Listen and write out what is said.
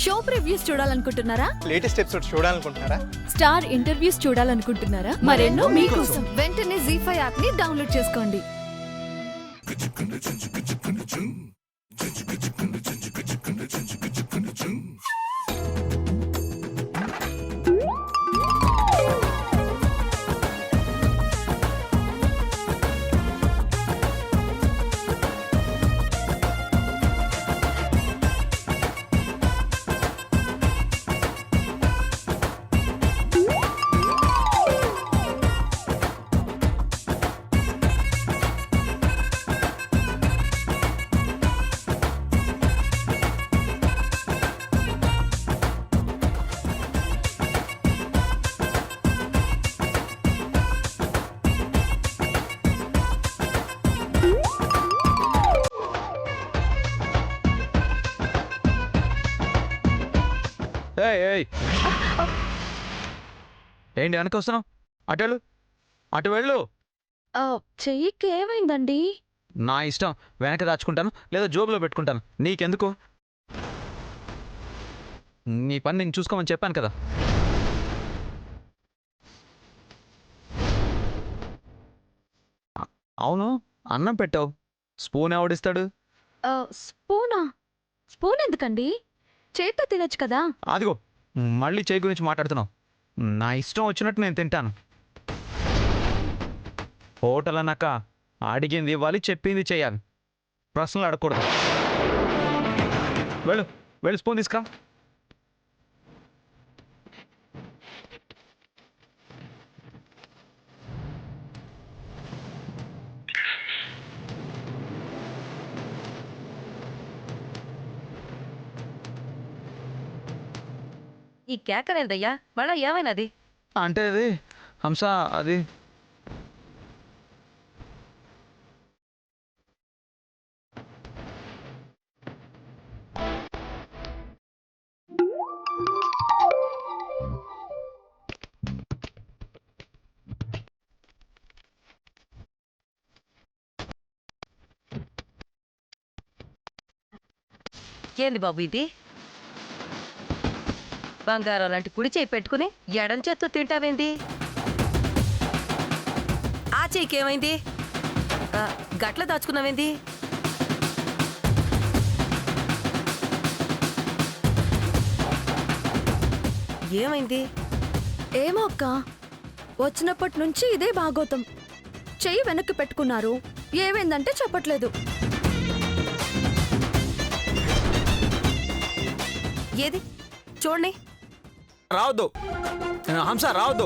Show previews చూడాలనుకుంటున్నారా? Latest episode చూడాలనుకుంటున్నారా? Star interviews చూడాలనుకుంటున్నారా? మరెన్నో మీకోసం వెంటనే ZEE5 యాప్ ని డౌన్లోడ్ చేసుకోండి. ఏంటి వెనక వస్తున్నావు? అటు వెళ్ళు. చెయ్యికి ఏమైందండి? నా ఇష్టం, వెనక దాచుకుంటాను లేదా జోబులో పెట్టుకుంటాను, నీకెందుకు? నీ పని నేను చూసుకోమని చెప్పాను కదా. అవును, అన్నం పెట్టావు, స్పూన్ ఎవడిస్తాడు? స్పూన్ ఎందుకండి? చేత్తో తినొచ్చు కదా. అదిగో మళ్ళీ చేయి గురించి మాట్లాడుతున్నావు. నా ఇష్టం వచ్చినట్టు నేను తింటాను. హోటల్ అన్నాక అడిగింది ఇవ్వాలి, చెప్పింది చేయాలి, ప్రశ్నలు అడగకూడదు. వెళ్ళు స్పూన్ తీసుకురా. ఈ కేకనేదయ్యా? మళ్ళా ఏమైనది? అంటే అది హంస, అది ఏంది బాబు ఇది? బంగారం లాంటి కుడి చేయి పెట్టుకుని ఎడం చేత్తో తింటావేంది? ఆ చేయికేమైంది? గట్ల దాచుకున్నావేంది? ఏమైంది? ఏమో అక్క, వచ్చినప్పటి నుంచి ఇదే భాగోతం. చెయ్యి వెనక్కి పెట్టుకున్నారు, ఏమైందంటే చెప్పట్లేదు. ఏది చూడండి. రావద్దు హంస, రావద్దు.